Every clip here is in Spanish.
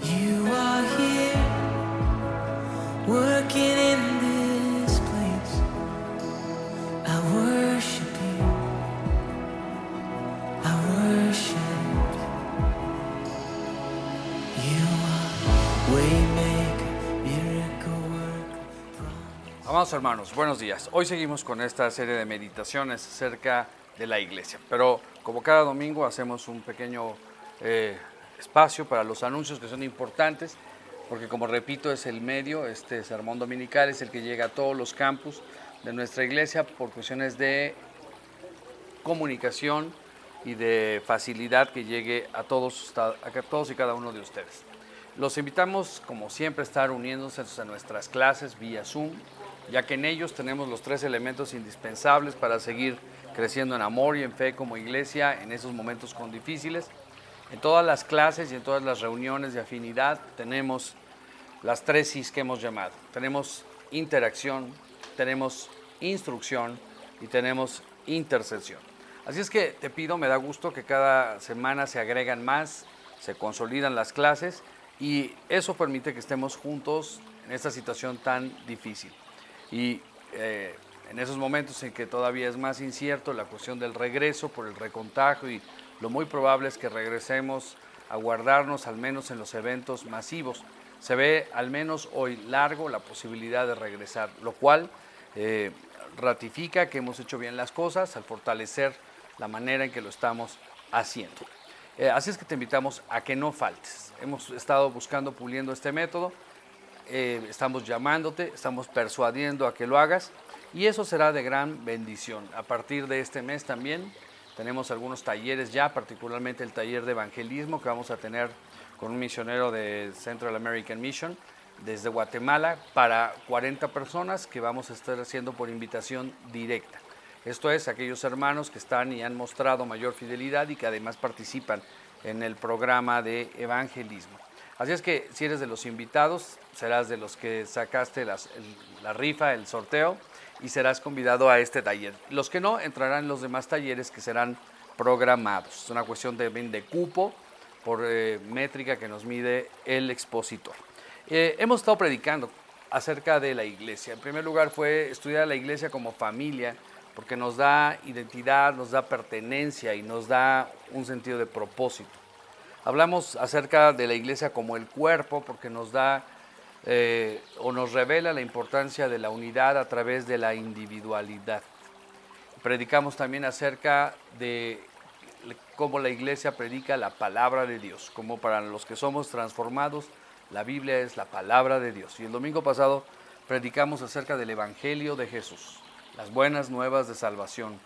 You are here, working in this place. I worship you. I worship you. You are waymaker, miracle worker. Amados hermanos, buenos días. Hoy seguimos con esta serie de meditaciones acerca de la iglesia, pero como cada domingo hacemos un pequeño espacio para los anuncios que son importantes, porque como repito es el medio, este sermón dominical es el que llega a todos los campus de nuestra iglesia por cuestiones de comunicación y de facilidad que llegue a todos y cada uno de ustedes. Los invitamos, como siempre, a estar uniéndose a nuestras clases vía Zoom, ya que en ellos tenemos los tres elementos indispensables para seguir creciendo en amor y en fe como iglesia en esos momentos difíciles. En todas las clases y en todas las reuniones de afinidad tenemos las tres I's que hemos llamado. Tenemos interacción, tenemos instrucción y tenemos intercesión. Así es que te pido, me da gusto que cada semana se agregan más, se consolidan las clases y eso permite que estemos juntos en esta situación tan difícil. Y en esos momentos en que todavía es más incierto la cuestión del regreso por el recontagio y lo muy probable es que regresemos a guardarnos al menos en los eventos masivos. Se ve al menos hoy largo la posibilidad de regresar, lo cual ratifica que hemos hecho bien las cosas al fortalecer la manera en que lo estamos haciendo. Así es que te invitamos a que no faltes. Hemos estado buscando, puliendo este método, estamos llamándote, estamos persuadiendo a que lo hagas y eso será de gran bendición. A partir de este mes también tenemos algunos talleres ya, particularmente el taller de evangelismo que vamos a tener con un misionero de Central American Mission desde Guatemala para 40 personas que vamos a estar haciendo por invitación directa. Esto es, aquellos hermanos que están y han mostrado mayor fidelidad y que además participan en el programa de evangelismo. Así es que si eres de los invitados, serás de los que sacaste la rifa, el sorteo, y serás convidado a este taller. Los que no, entrarán en los demás talleres que serán programados. Es una cuestión de cupo por métrica que nos mide el expositor. Hemos estado predicando acerca de la iglesia. En primer lugar fue estudiar la iglesia como familia, porque nos da identidad, nos da pertenencia y nos da un sentido de propósito. Hablamos acerca de la iglesia como el cuerpo, porque nos da o nos revela la importancia de la unidad a través de la individualidad. Predicamos también acerca de cómo la iglesia predica la palabra de Dios, como para los que somos transformados, la Biblia es la palabra de Dios. Y el domingo pasado predicamos acerca del Evangelio de Jesús, las buenas nuevas de salvación.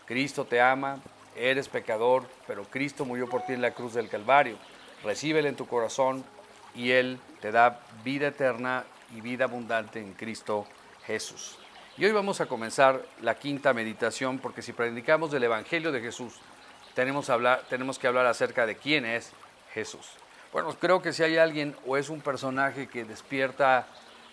Cristo te ama, eres pecador, pero Cristo murió por ti en la cruz del Calvario. Recíbele en tu corazón y Él te da vida eterna y vida abundante en Cristo Jesús. Y hoy vamos a comenzar la quinta meditación, porque si predicamos del Evangelio de Jesús, tenemos que hablar acerca de quién es Jesús. Bueno, creo que si hay alguien o es un personaje que despierta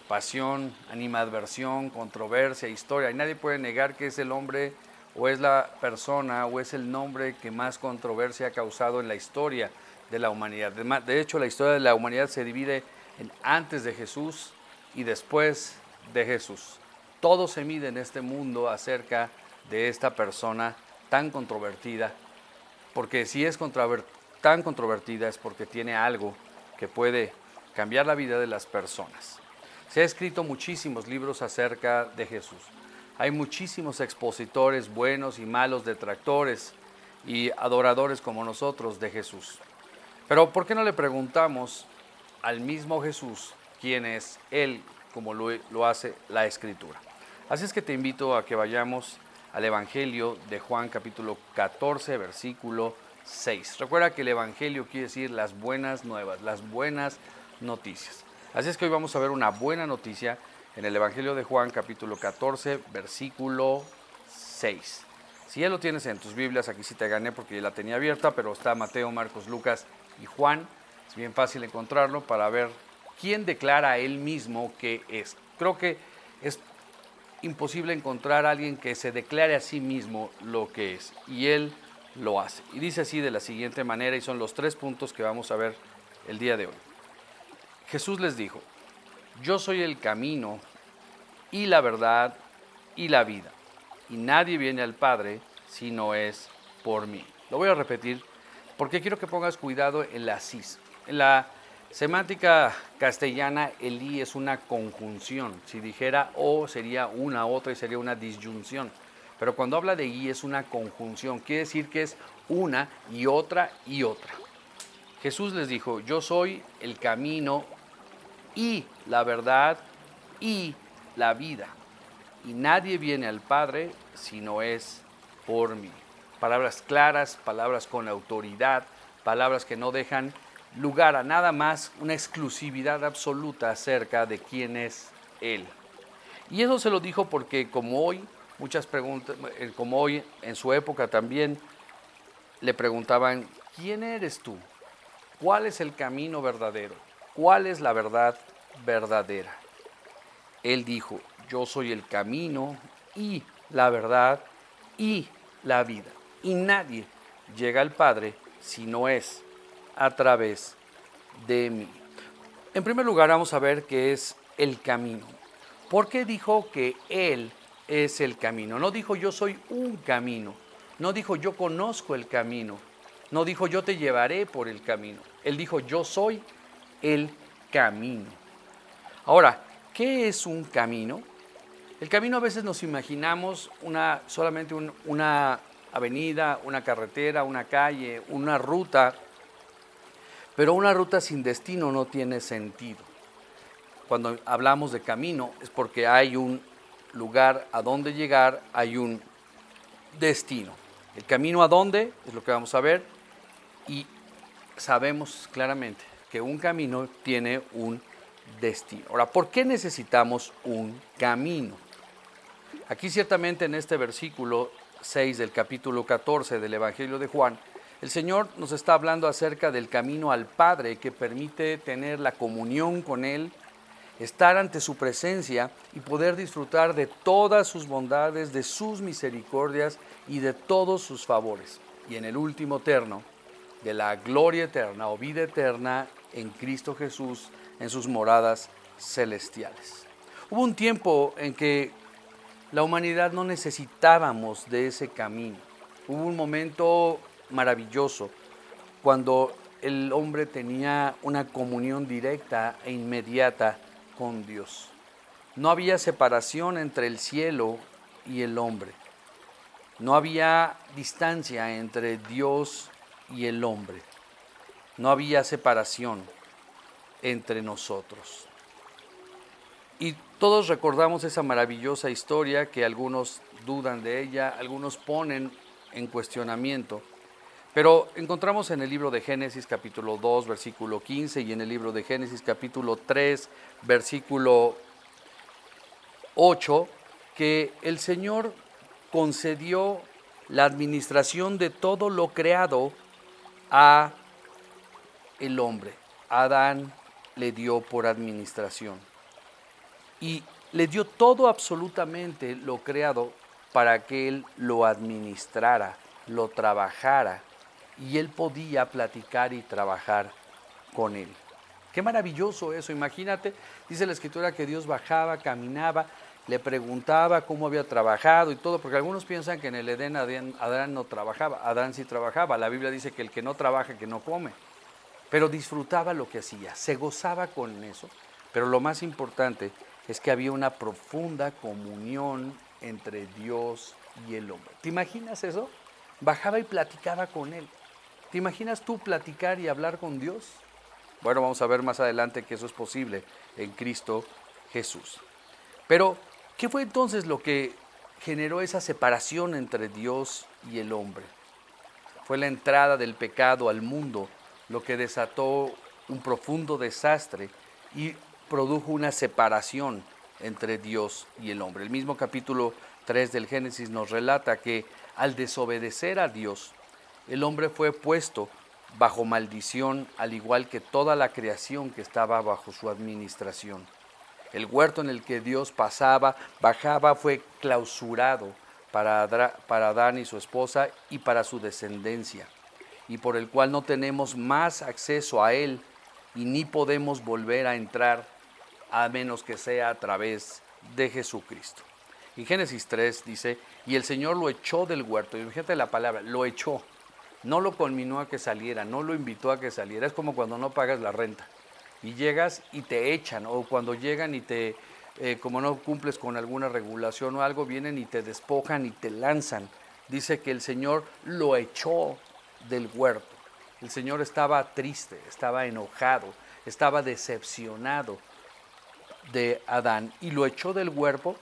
pasión, animadversión, controversia, historia, y nadie puede negar que es el hombre o es la persona o es el nombre que más controversia ha causado en la historia de la humanidad. De hecho, la historia de la humanidad se divide en antes de Jesús y después de Jesús. Todo se mide en este mundo acerca de esta persona tan controvertida, porque si es tan controvertida es porque tiene algo que puede cambiar la vida de las personas. Se ha escrito muchísimos libros acerca de Jesús. Hay muchísimos expositores buenos y malos, detractores y adoradores como nosotros de Jesús. Pero ¿por qué no le preguntamos al mismo Jesús quién es Él, como lo hace la Escritura? Así es que te invito a que vayamos al Evangelio de Juan capítulo 14, versículo 6. Recuerda que el Evangelio quiere decir las buenas nuevas, las buenas noticias. Así es que hoy vamos a ver una buena noticia en el Evangelio de Juan capítulo 14, versículo 6. Si ya lo tienes en tus Biblias, aquí sí te gané porque ya la tenía abierta, pero está Mateo, Marcos, Lucas y Juan. Es bien fácil encontrarlo para ver quién declara a él mismo que es. Creo que es imposible encontrar a alguien que se declare a sí mismo lo que es, y él lo hace. Y dice así de la siguiente manera, y son los 3 puntos que vamos a ver el día de hoy. Jesús les dijo, yo soy el camino y la verdad y la vida, y nadie viene al Padre si no es por mí. Lo voy a repetir porque quiero que pongas cuidado en la cis. En la semántica castellana, el i es una conjunción. Si dijera o, sería una, otra y sería una disyunción. Pero cuando habla de i es una conjunción. Quiere decir que es una y otra y otra. Jesús les dijo, yo soy el camino y la verdad y la vida. Y nadie viene al Padre si no es por mí. Palabras claras, palabras con autoridad, palabras que no dejan lugar a nada más, una exclusividad absoluta acerca de quién es Él. Y eso se lo dijo porque como hoy, muchas preguntas, como hoy en su época también, le preguntaban, ¿quién eres tú? ¿Cuál es el camino verdadero? ¿Cuál es la verdad verdadera? Él dijo, yo soy el camino y la verdad y la vida. Y nadie llega al Padre si no es a través de mí. En primer lugar, vamos a ver qué es el camino. ¿Por qué dijo que Él es el camino? No dijo yo soy un camino. No dijo yo conozco el camino. No dijo yo te llevaré por el camino. Él dijo yo soy el camino. Ahora, ¿qué es un camino? El camino a veces nos imaginamos solamente una avenida, una carretera, una calle, una ruta, pero una ruta sin destino no tiene sentido. Cuando hablamos de camino es porque hay un lugar a donde llegar, hay un destino. El camino a dónde es lo que vamos a ver y sabemos claramente que un camino tiene un destino. Ahora, ¿por qué necesitamos un camino? Aquí ciertamente en este versículo 6 del capítulo 14 del Evangelio de Juan, el Señor nos está hablando acerca del camino al Padre que permite tener la comunión con Él, estar ante su presencia y poder disfrutar de todas sus bondades, de sus misericordias y de todos sus favores. Y en el último terno, de la gloria eterna o vida eterna en Cristo Jesús, en sus moradas celestiales. Hubo un tiempo en que la humanidad no necesitábamos de ese camino. Hubo un momento maravilloso cuando el hombre tenía una comunión directa e inmediata con Dios. No había separación entre el cielo y el hombre. No había distancia entre Dios y el hombre. No había separación entre nosotros. Y todos recordamos esa maravillosa historia que algunos dudan de ella, algunos ponen en cuestionamiento. Pero encontramos en el libro de Génesis capítulo 2, versículo 15 y en el libro de Génesis capítulo 3, versículo 8, que el Señor concedió la administración de todo lo creado a el hombre. Adán le dio por administración. Y le dio todo absolutamente lo creado para que él lo administrara, lo trabajara y él podía platicar y trabajar con él. Qué maravilloso eso, imagínate, dice la Escritura que Dios bajaba, caminaba, le preguntaba cómo había trabajado y todo, porque algunos piensan que en el Edén Adán no trabajaba, Adán sí trabajaba, la Biblia dice que el que no trabaja, que no come, pero disfrutaba lo que hacía, se gozaba con eso, pero lo más importante es que había una profunda comunión entre Dios y el hombre. ¿Te imaginas eso? Bajaba y platicaba con él. ¿Te imaginas tú platicar y hablar con Dios? Bueno, vamos a ver más adelante que eso es posible en Cristo Jesús. Pero, ¿qué fue entonces lo que generó esa separación entre Dios y el hombre? Fue la entrada del pecado al mundo lo que desató un profundo desastre y produjo una separación entre Dios y el hombre. El mismo capítulo 3 del Génesis nos relata que al desobedecer a Dios, el hombre fue puesto bajo maldición, al igual que toda la creación que estaba bajo su administración. El huerto en el que Dios pasaba, bajaba, fue clausurado para Adán y su esposa y para su descendencia, y por el cual no tenemos más acceso a él y ni podemos volver a entrar a menos que sea a través de Jesucristo. En Génesis 3 dice, y el Señor lo echó del huerto. Y fíjate la palabra, lo echó. No lo conminó a que saliera, no lo invitó a que saliera. Es como cuando no pagas la renta y llegas y te echan, o cuando llegan y te, como no cumples con alguna regulación o algo, vienen y te despojan y te lanzan. Dice que el Señor lo echó del huerto. El Señor estaba triste, estaba enojado, estaba decepcionado de Adán y lo echó del huerto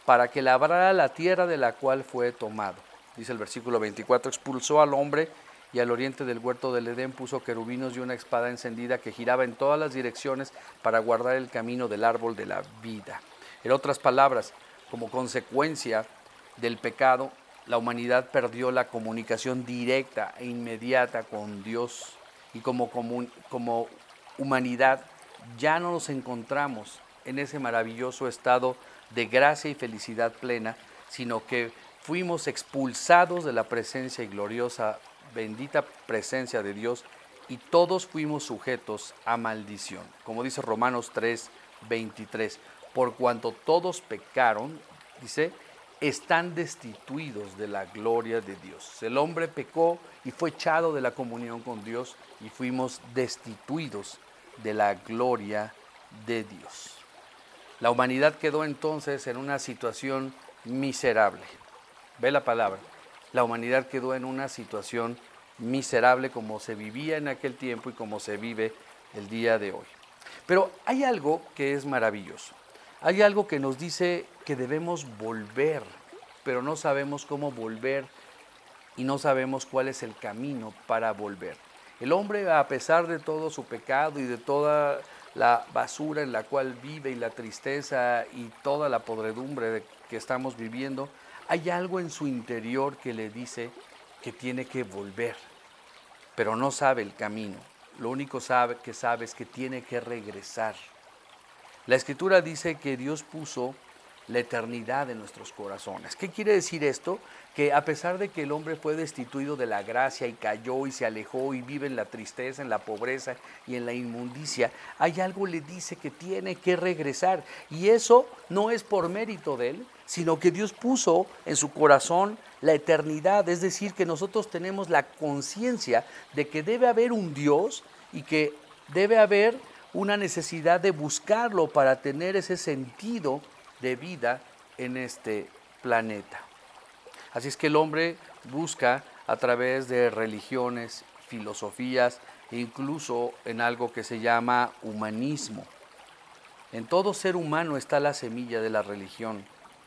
para que labrara la tierra de la cual fue tomado. Dice el versículo 24, expulsó al hombre y al oriente del huerto del Edén puso querubines y una espada encendida que giraba en todas las direcciones para guardar el camino del árbol de la vida. En otras palabras, como consecuencia del pecado, la humanidad perdió la comunicación directa e inmediata con Dios y como humanidad ya no nos encontramos en ese maravilloso estado de gracia y felicidad plena, sino que fuimos expulsados de la presencia y gloriosa, bendita presencia de Dios, y todos fuimos sujetos a maldición. Como dice Romanos 3:23, por cuanto todos pecaron, dice, están destituidos de la gloria de Dios. El hombre pecó y fue echado de la comunión con Dios y fuimos destituidos de la gloria de Dios. La humanidad quedó entonces en una situación miserable. Ve la palabra. La humanidad quedó en una situación miserable como se vivía en aquel tiempo y como se vive el día de hoy. Pero hay algo que es maravilloso. Hay algo que nos dice que debemos volver, pero no sabemos cómo volver y no sabemos cuál es el camino para volver. El hombre, a pesar de todo su pecado y de toda la basura en la cual vive y la tristeza y toda la podredumbre que estamos viviendo, hay algo en su interior que le dice que tiene que volver, pero no sabe el camino. Lo único que sabe es que tiene que regresar. La Escritura dice que Dios puso la eternidad en nuestros corazones. ¿Qué quiere decir esto? Que a pesar de que el hombre fue destituido de la gracia y cayó y se alejó y vive en la tristeza, en la pobreza y en la inmundicia, hay algo que le dice que tiene que regresar. Y eso no es por mérito de él, sino que Dios puso en su corazón la eternidad. Es decir, que nosotros tenemos la conciencia de que debe haber un Dios y que debe haber una necesidad de buscarlo para tener ese sentido de vida en este planeta. Así es que el hombre busca a través de religiones, filosofías e incluso en algo que se llama humanismo. En todo ser humano está la semilla de la religión,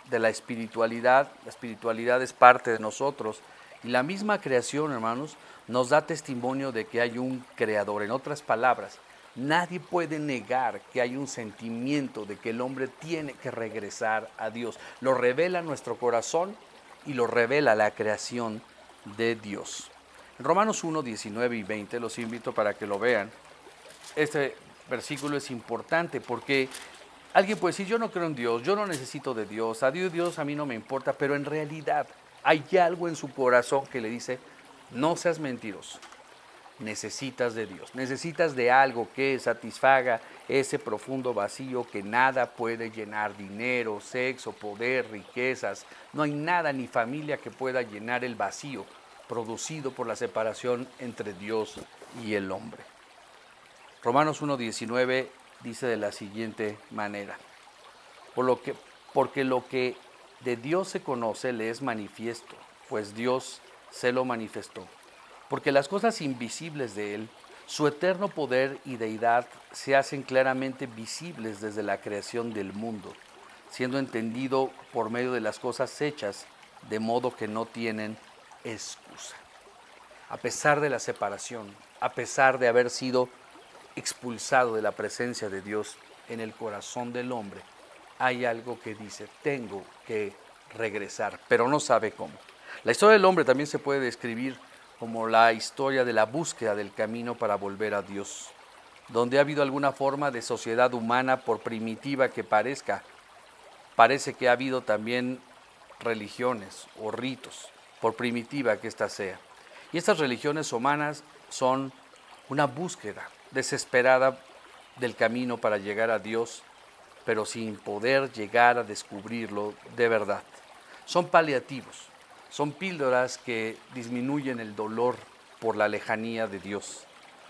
de la espiritualidad. La espiritualidad es parte de nosotros y la misma creación, hermanos, nos da testimonio de que hay un creador. En otras palabras, nadie puede negar que hay un sentimiento de que el hombre tiene que regresar a Dios. Lo revela nuestro corazón y lo revela la creación de Dios. En Romanos 1, 19 y 20, los invito para que lo vean. Este versículo es importante porque alguien puede decir, yo no creo en Dios, yo no necesito de Dios, Dios a mí no me importa, pero en realidad hay algo en su corazón que le dice, no seas mentiroso. Necesitas de Dios, necesitas de algo que satisfaga ese profundo vacío que nada puede llenar: dinero, sexo, poder, riquezas. No hay nada ni familia que pueda llenar el vacío producido por la separación entre Dios y el hombre. Romanos 1:19 dice de la siguiente manera: porque lo que de Dios se conoce le es manifiesto, pues Dios se lo manifestó. Porque las cosas invisibles de Él, su eterno poder y deidad, se hacen claramente visibles desde la creación del mundo, siendo entendido por medio de las cosas hechas, de modo que no tienen excusa. A pesar de la separación, a pesar de haber sido expulsado de la presencia de Dios en el corazón del hombre, hay algo que dice, tengo que regresar, pero no sabe cómo. La historia del hombre también se puede describir como la historia de la búsqueda del camino para volver a Dios, donde ha habido alguna forma de sociedad humana, por primitiva que parezca. Parece que ha habido también religiones o ritos, por primitiva que ésta sea. Y estas religiones humanas son una búsqueda desesperada del camino para llegar a Dios, pero sin poder llegar a descubrirlo de verdad. Son paliativos, son píldoras que disminuyen el dolor por la lejanía de Dios.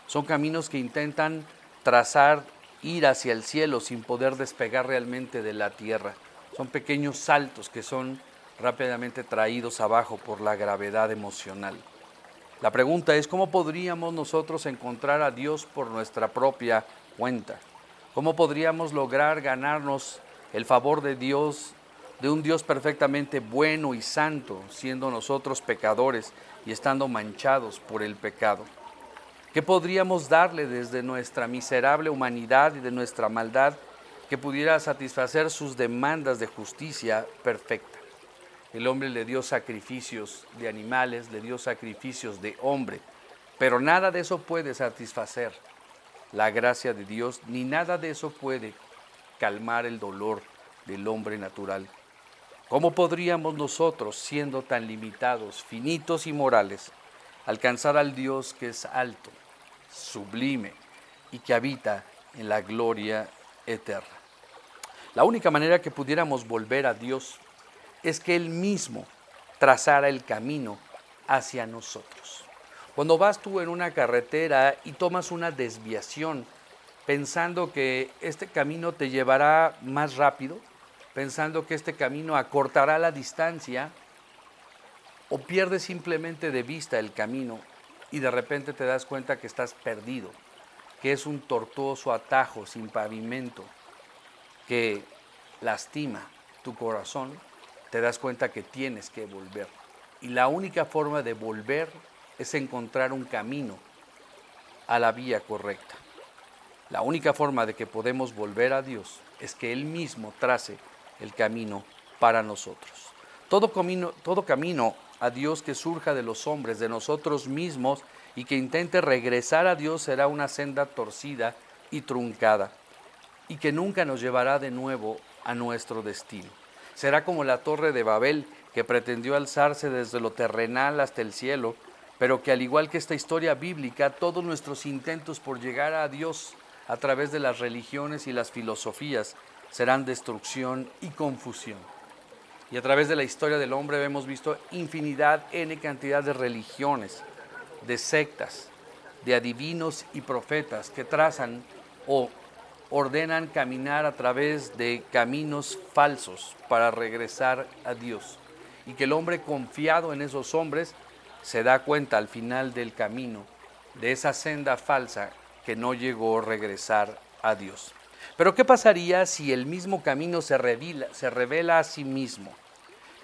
Son caminos que intentan trazar, ir hacia el cielo sin poder despegar realmente de la tierra. Son pequeños saltos que son rápidamente traídos abajo por la gravedad emocional. La pregunta es, ¿cómo podríamos nosotros encontrar a Dios por nuestra propia cuenta? ¿Cómo podríamos lograr ganarnos el favor de Dios, de un Dios perfectamente bueno y santo, siendo nosotros pecadores y estando manchados por el pecado? ¿Qué podríamos darle desde nuestra miserable humanidad y de nuestra maldad que pudiera satisfacer sus demandas de justicia perfecta? El hombre le dio sacrificios de animales, le dio sacrificios de hombre, pero nada de eso puede satisfacer la gracia de Dios, ni nada de eso puede calmar el dolor del hombre natural. ¿Cómo podríamos nosotros, siendo tan limitados, finitos y morales, alcanzar al Dios que es alto, sublime y que habita en la gloria eterna? La única manera que pudiéramos volver a Dios es que Él mismo trazara el camino hacia nosotros. Cuando vas tú en una carretera y tomas una desviación pensando que este camino te llevará más rápido, pensando que este camino acortará la distancia, o pierdes simplemente de vista el camino y de repente te das cuenta que estás perdido, que es un tortuoso atajo sin pavimento que lastima tu corazón, te das cuenta que tienes que volver. Y la única forma de volver es encontrar un camino a la vía correcta. La única forma de que podemos volver a Dios es que Él mismo trace el camino para nosotros. Todo camino a Dios que surja de los hombres, de nosotros mismos, y que intente regresar a Dios será una senda torcida y truncada, y que nunca nos llevará de nuevo a nuestro destino. Será como la torre de Babel, que pretendió alzarse desde lo terrenal hasta el cielo, pero que al igual que esta historia bíblica, todos nuestros intentos por llegar a Dios a través de las religiones y las filosofías serán destrucción y confusión. Y a través de la historia del hombre hemos visto infinidad, n cantidad de religiones, de sectas, de adivinos y profetas que trazan o ordenan caminar a través de caminos falsos para regresar a Dios. Y que el hombre confiado en esos hombres se da cuenta al final del camino de esa senda falsa que no llegó a regresar a Dios. Pero ¿qué pasaría si el mismo camino se revela a sí mismo?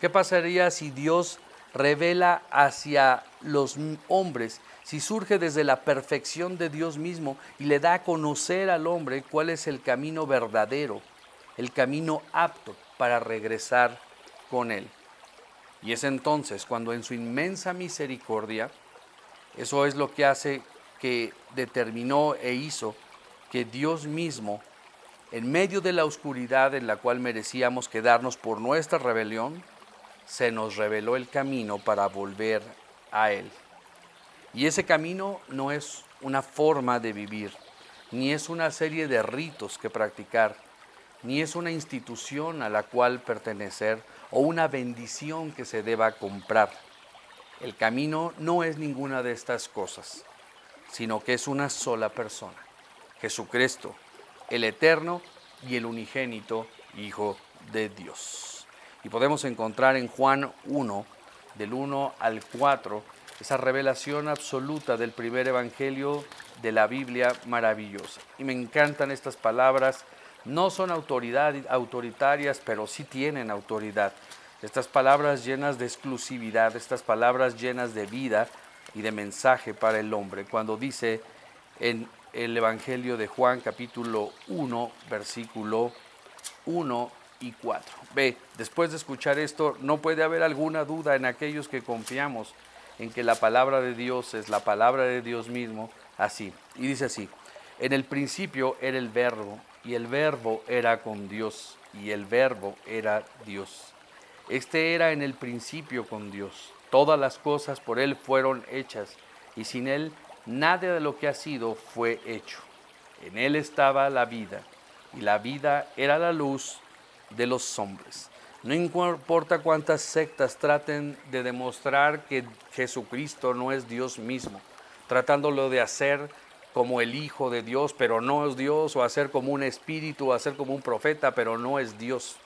¿Qué pasaría si Dios revela hacia los hombres, si surge desde la perfección de Dios mismo y le da a conocer al hombre cuál es el camino verdadero, el camino apto para regresar con Él? Y es entonces cuando en su inmensa misericordia, eso es lo que hace, que determinó e hizo que Dios mismo, en medio de la oscuridad en la cual merecíamos quedarnos por nuestra rebelión, se nos reveló el camino para volver a Él. Y ese camino no es una forma de vivir, ni es una serie de ritos que practicar, ni es una institución a la cual pertenecer o una bendición que se deba comprar. El camino no es ninguna de estas cosas, sino que es una sola persona, Jesucristo, el eterno y el unigénito Hijo de Dios. Y podemos encontrar en Juan 1, del 1 al 4, esa revelación absoluta del primer evangelio de la Biblia maravillosa. Y me encantan estas palabras, no son autoritarias, pero sí tienen autoridad. Estas palabras llenas de exclusividad, estas palabras llenas de vida y de mensaje para el hombre. Cuando dice en el Evangelio de Juan, capítulo 1, versículo 1 y 4. Ve, después de escuchar esto, no puede haber alguna duda en aquellos que confiamos en que la palabra de Dios es la palabra de Dios mismo, así. Y dice así: en el principio era el verbo, y el verbo era con Dios, y el verbo era Dios. Este era en el principio con Dios. Todas las cosas por Él fueron hechas, y sin Él nada de lo que ha sido fue hecho. En él estaba la vida, y la vida era la luz de los hombres. No importa cuántas sectas traten de demostrar que Jesucristo no es Dios mismo, tratándolo de hacer como el Hijo de Dios, pero no es Dios, o hacer como un espíritu, o hacer como un profeta, pero no es Dios.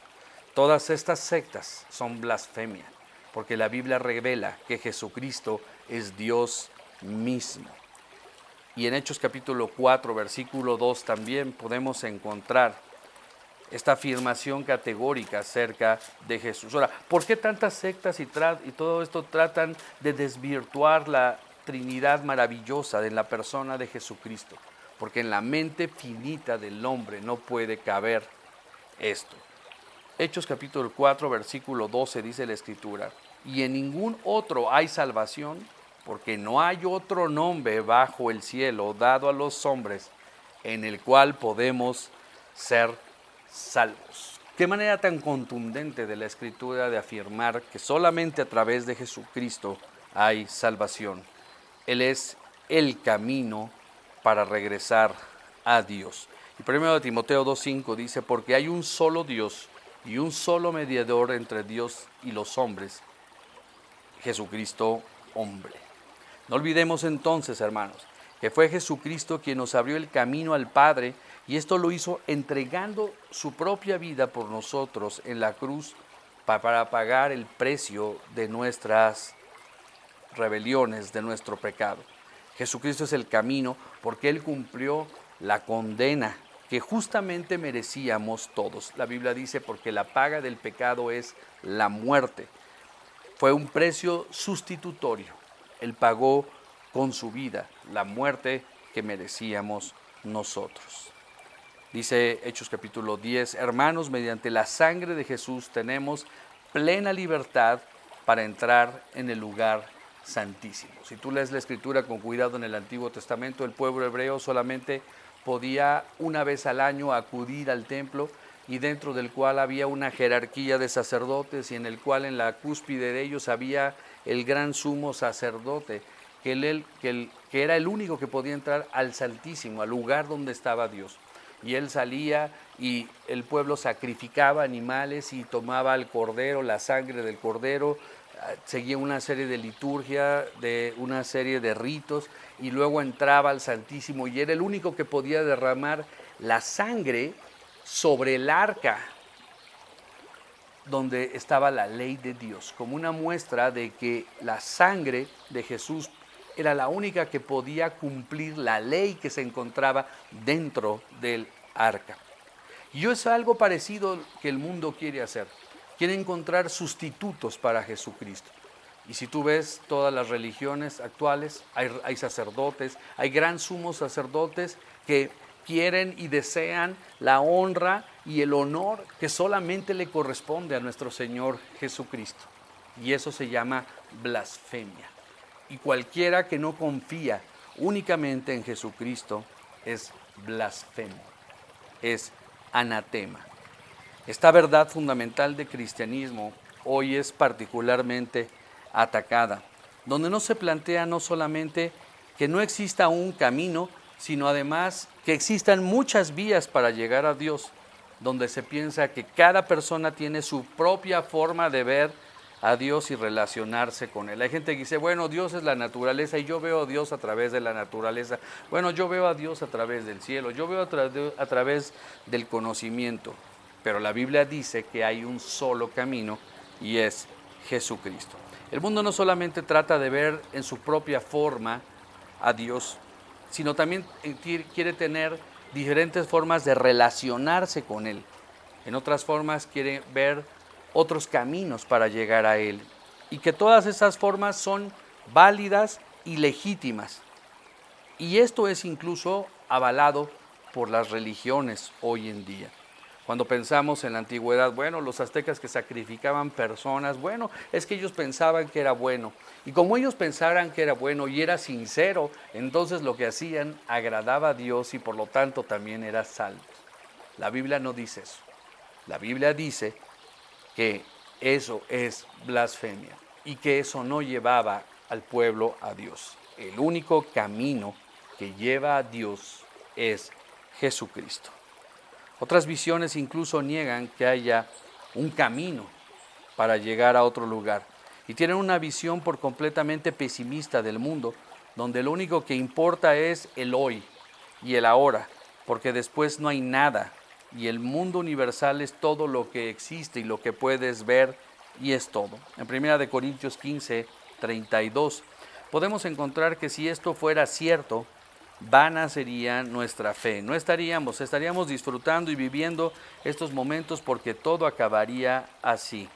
Todas estas sectas son blasfemia, porque la Biblia revela que Jesucristo es Dios mismo. Y en Hechos capítulo 4, versículo 2 también podemos encontrar esta afirmación categórica acerca de Jesús. Ahora, ¿por qué tantas sectas y todo esto tratan de desvirtuar la Trinidad maravillosa de la persona de Jesucristo? Porque en la mente finita del hombre no puede caber esto. Hechos capítulo 4, versículo 12 dice la Escritura: y en ningún otro hay salvación, porque no hay otro nombre bajo el cielo dado a los hombres en el cual podemos ser salvos. Qué manera tan contundente de la Escritura de afirmar que solamente a través de Jesucristo hay salvación. Él es el camino para regresar a Dios. Y 1 Timoteo 2:5 dice: porque hay un solo Dios y un solo mediador entre Dios y los hombres, Jesucristo hombre. No olvidemos entonces, hermanos, que fue Jesucristo quien nos abrió el camino al Padre, y esto lo hizo entregando su propia vida por nosotros en la cruz para pagar el precio de nuestras rebeliones, de nuestro pecado. Jesucristo es el camino porque Él cumplió la condena que justamente merecíamos todos. La Biblia dice: porque la paga del pecado es la muerte. Fue un precio sustitutorio. Él pagó con su vida la muerte que merecíamos nosotros. Dice Hechos capítulo 10: hermanos, mediante la sangre de Jesús tenemos plena libertad para entrar en el lugar santísimo. Si tú lees la Escritura con cuidado en el Antiguo Testamento, el pueblo hebreo solamente podía una vez al año acudir al templo, y dentro del cual había una jerarquía de sacerdotes, y en el cual en la cúspide de ellos había el gran sumo sacerdote, que era el único que podía entrar al Santísimo, al lugar donde estaba Dios. Y él salía y el pueblo sacrificaba animales y tomaba el cordero, la sangre del cordero, seguía una serie de liturgia, de una serie de ritos, y luego entraba al Santísimo, y era el único que podía derramar la sangre sobre el arca donde estaba la ley de Dios, como una muestra de que la sangre de Jesús era la única que podía cumplir la ley que se encontraba dentro del arca. Y es algo parecido que el mundo quiere hacer. Quiere encontrar sustitutos para Jesucristo. Y si tú ves todas las religiones actuales, hay sacerdotes, hay gran sumos sacerdotes que quieren y desean la honra y el honor que solamente le corresponde a nuestro Señor Jesucristo. Y eso se llama blasfemia. Y cualquiera que no confía únicamente en Jesucristo es blasfemo, es anatema. Esta verdad fundamental del cristianismo hoy es particularmente atacada, donde no se plantea no solamente que no exista un camino, sino además que existan muchas vías para llegar a Dios, donde se piensa que cada persona tiene su propia forma de ver a Dios y relacionarse con Él. Hay gente que dice: bueno, Dios es la naturaleza y yo veo a Dios a través de la naturaleza. Bueno, yo veo a Dios a través del cielo, yo veo a través del conocimiento. Pero la Biblia dice que hay un solo camino, y es Jesucristo. El mundo no solamente trata de ver en su propia forma a Dios, sino también quiere tener diferentes formas de relacionarse con Él. En otras formas quiere ver otros caminos para llegar a Él, y que todas esas formas son válidas y legítimas. Y esto es incluso avalado por las religiones hoy en día. Cuando pensamos en la antigüedad, bueno, los aztecas que sacrificaban personas, bueno, es que ellos pensaban que era bueno. Y como ellos pensaran que era bueno y era sincero, entonces lo que hacían agradaba a Dios y por lo tanto también era salvo. La Biblia no dice eso. La Biblia dice que eso es blasfemia y que eso no llevaba al pueblo a Dios. El único camino que lleva a Dios es Jesucristo. Otras visiones incluso niegan que haya un camino para llegar a otro lugar y tienen una visión por completamente pesimista del mundo, donde lo único que importa es el hoy y el ahora, porque después no hay nada y el mundo universal es todo lo que existe y lo que puedes ver y es todo. En 1 Corintios 15, 32 podemos encontrar que si esto fuera cierto, vana sería nuestra fe. No estaríamos disfrutando y viviendo estos momentos porque todo acabaría así.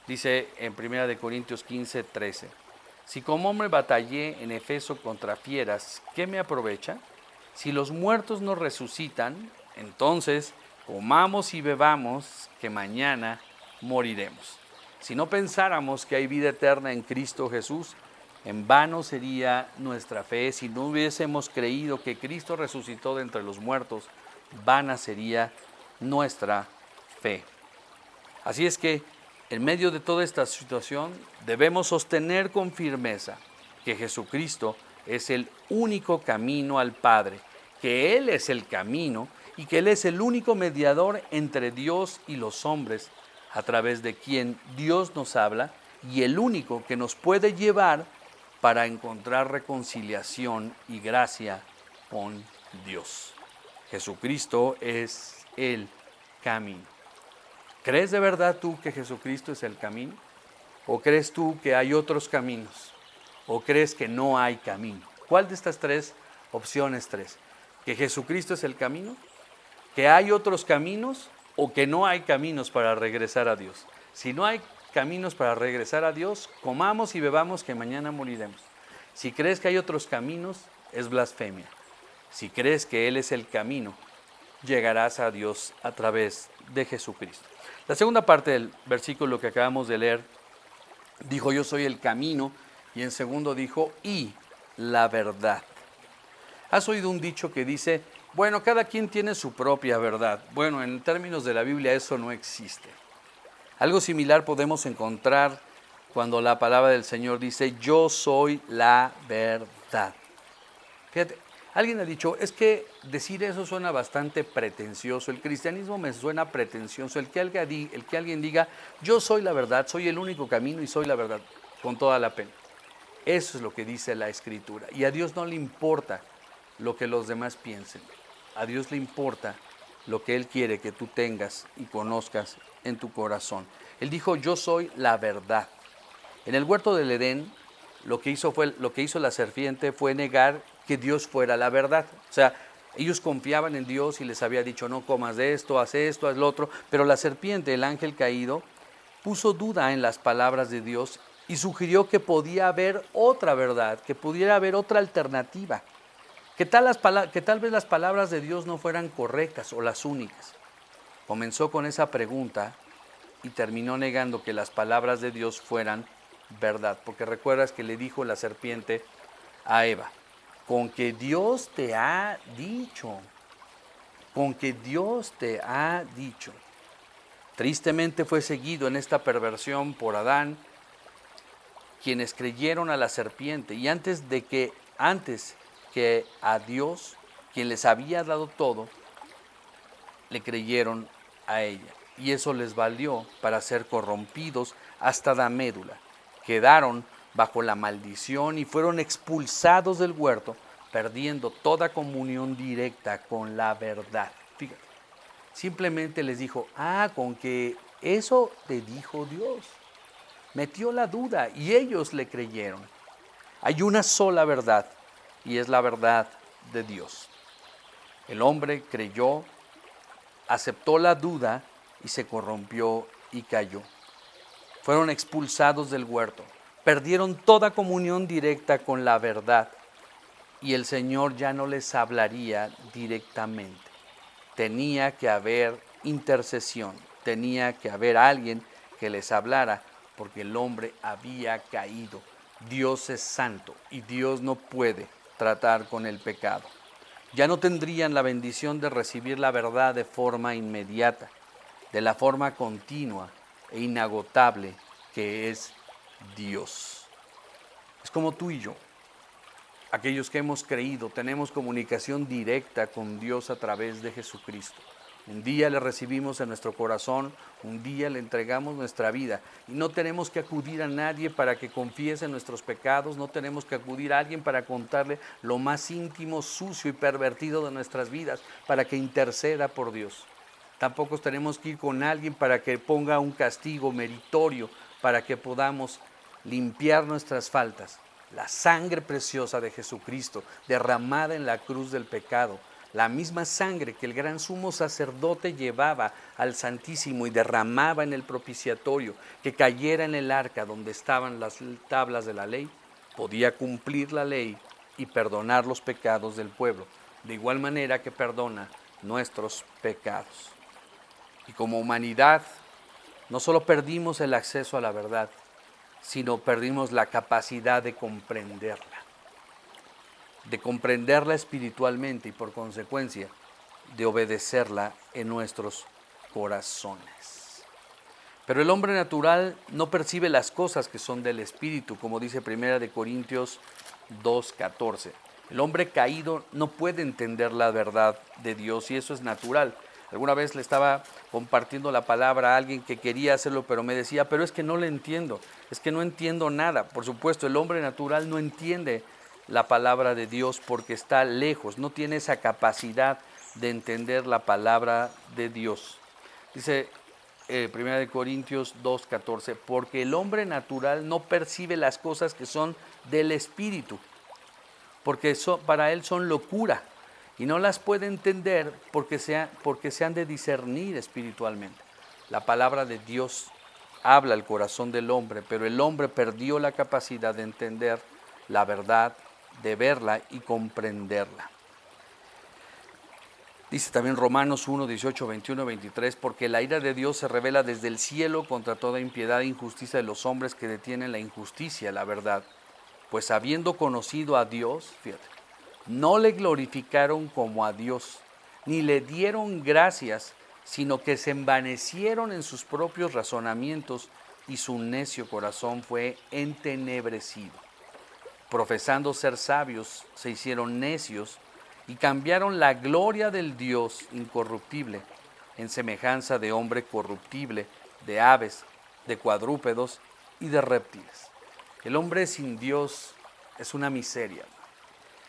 Dice en 1 Corintios 15, 13, si como hombre batallé en Efeso contra fieras, ¿qué me aprovecha? Si los muertos no resucitan, entonces comamos y bebamos, que mañana moriremos. Si no pensáramos que hay vida eterna en Cristo Jesús, en vano sería nuestra fe. Si no hubiésemos creído que Cristo resucitó de entre los muertos, vana sería nuestra fe. Así es que, en medio de toda esta situación, debemos sostener con firmeza que Jesucristo es el único camino al Padre, que Él es el camino y que Él es el único mediador entre Dios y los hombres, a través de quien Dios nos habla y el único que nos puede llevar para encontrar reconciliación y gracia con Dios. Jesucristo es el camino. ¿Crees de verdad tú que Jesucristo es el camino? ¿O crees tú que hay otros caminos? ¿O crees que no hay camino? ¿Cuál de estas tres opciones tres? ¿Que Jesucristo es el camino? ¿Que hay otros caminos? ¿O que no hay caminos para regresar a Dios? Si no hay caminos para regresar a Dios, comamos y bebamos que mañana moriremos. Si crees que hay otros caminos, es blasfemia. Si crees que Él es el camino, llegarás a Dios a través de Jesucristo. La segunda parte del versículo que acabamos de leer dijo: yo soy el camino, y en segundo dijo: y la verdad. ¿Has oído un dicho que dice: bueno, cada quien tiene su propia verdad? Bueno, en términos de la Biblia eso no existe. Algo similar podemos encontrar cuando la palabra del Señor dice: yo soy la verdad. Fíjate, alguien ha dicho: es que decir eso suena bastante pretencioso. El cristianismo me suena pretencioso. El que alguien diga: yo soy la verdad, soy el único camino y soy la verdad, con toda la pena. Eso es lo que dice la Escritura. Y a Dios no le importa lo que los demás piensen. A Dios le importa lo que Él quiere que tú tengas y conozcas en tu corazón. Él dijo: yo soy la verdad. En el huerto del Edén, lo que hizo la serpiente fue negar que Dios fuera la verdad. O sea, ellos confiaban en Dios y les había dicho: no comas de esto, haz lo otro. Pero la serpiente, el ángel caído, puso duda en las palabras de Dios y sugirió que podía haber otra verdad, que pudiera haber otra alternativa, que tal vez las palabras de Dios no fueran correctas o las únicas. Comenzó con esa pregunta y terminó negando que las palabras de Dios fueran verdad, porque recuerdas que le dijo la serpiente a Eva: con que Dios te ha dicho, con que Dios te ha dicho. Tristemente fue seguido en esta perversión por Adán, quienes creyeron a la serpiente, y antes que a Dios, quien les había dado todo, le creyeron a ella. Y eso les valió para ser corrompidos hasta la médula. Quedaron bajo la maldición y fueron expulsados del huerto, perdiendo toda comunión directa con la verdad. Fíjate, simplemente les dijo: con que eso te dijo Dios. Metió la duda y ellos le creyeron. Hay una sola verdad, y es la verdad de Dios. El hombre creyó, aceptó la duda y se corrompió y cayó. Fueron expulsados del huerto, perdieron toda comunión directa con la verdad y el Señor ya no les hablaría directamente. Tenía que haber intercesión, tenía que haber alguien que les hablara, porque el hombre había caído. Dios es santo y Dios no puede tratar con el pecado. Ya no tendrían la bendición de recibir la verdad de forma inmediata, de la forma continua e inagotable que es Dios. Es como tú y yo. aquellos que hemos creído, tenemos comunicación directa con Dios a través de Jesucristo. Un día le recibimos en nuestro corazón, un día le entregamos nuestra vida y no tenemos que acudir a nadie para que confiese nuestros pecados, no tenemos que acudir a alguien para contarle lo más íntimo, sucio y pervertido de nuestras vidas, para que interceda por Dios. Tampoco tenemos que ir con alguien para que ponga un castigo meritorio para que podamos limpiar nuestras faltas. La sangre preciosa de Jesucristo derramada en la cruz del pecado, la misma sangre que el gran sumo sacerdote llevaba al Santísimo y derramaba en el propiciatorio, que cayera en el arca donde estaban las tablas de la ley, podía cumplir la ley y perdonar los pecados del pueblo, de igual manera que perdona nuestros pecados. Y como humanidad, no solo perdimos el acceso a la verdad, sino perdimos la capacidad de comprenderla espiritualmente y por consecuencia de obedecerla en nuestros corazones. Pero el hombre natural no percibe las cosas que son del Espíritu, como dice 1 Corintios 2:14. El hombre caído no puede entender la verdad de Dios y eso es natural. Alguna vez le estaba compartiendo la palabra a alguien que quería hacerlo, pero me decía, pero es que no le entiendo, es que no entiendo nada. Por supuesto, el hombre natural no entiende la palabra de Dios porque está lejos, no tiene esa capacidad de entender la palabra de Dios. Dice 1 Corintios 2:14, porque el hombre natural no percibe las cosas que son del Espíritu, porque para él son locura y no las puede entender porque se han de discernir espiritualmente. La palabra de Dios habla al corazón del hombre, pero el hombre perdió la capacidad de entender la verdad, de verla y comprenderla. Dice también Romanos 1, 18, 21, 23, porque la ira de Dios se revela desde el cielo contra toda impiedad e injusticia de los hombres que detienen la injusticia, la verdad. Pues habiendo conocido a Dios, fíjate, no le glorificaron como a Dios, ni le dieron gracias, sino que se envanecieron en sus propios razonamientos y su necio corazón fue entenebrecido. Profesando ser sabios, se hicieron necios y cambiaron la gloria del Dios incorruptible en semejanza de hombre corruptible, de aves, de cuadrúpedos y de reptiles. El hombre sin Dios es una miseria.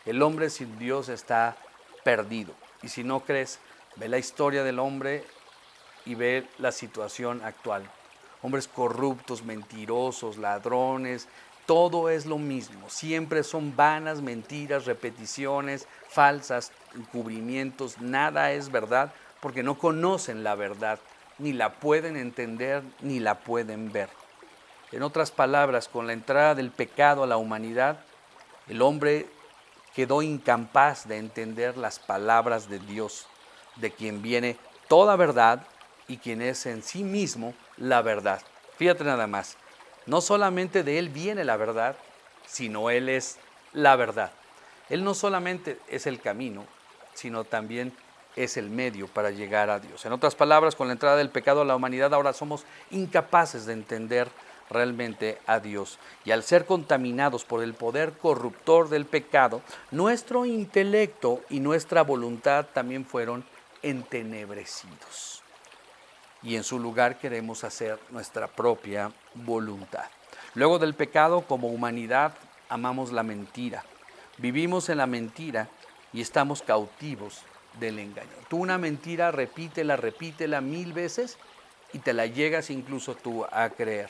El hombre sin Dios está perdido. Y si no crees, ve la historia del hombre y ve la situación actual. Hombres corruptos, mentirosos, ladrones, todo es lo mismo. Siempre son vanas mentiras, repeticiones, falsas, encubrimientos. Nada es verdad porque no conocen la verdad, ni la pueden entender, ni la pueden ver. En otras palabras, con la entrada del pecado a la humanidad, el hombre quedó incapaz de entender las palabras de Dios, de quien viene toda verdad y quien es en sí mismo la verdad. Fíjate nada más, no solamente de Él viene la verdad, sino Él es la verdad. Él no solamente es el camino, sino también es el medio para llegar a Dios. En otras palabras, con la entrada del pecado a la humanidad, ahora somos incapaces de entender realmente a Dios. Y al ser contaminados por el poder corruptor del pecado, nuestro intelecto y nuestra voluntad también fueron entenebrecidos. Y en su lugar queremos hacer nuestra propia voluntad. Luego del pecado, como humanidad, amamos la mentira. Vivimos en la mentira y estamos cautivos del engaño. Tú una mentira, repítela 1000 veces y te la llegas incluso tú a creer.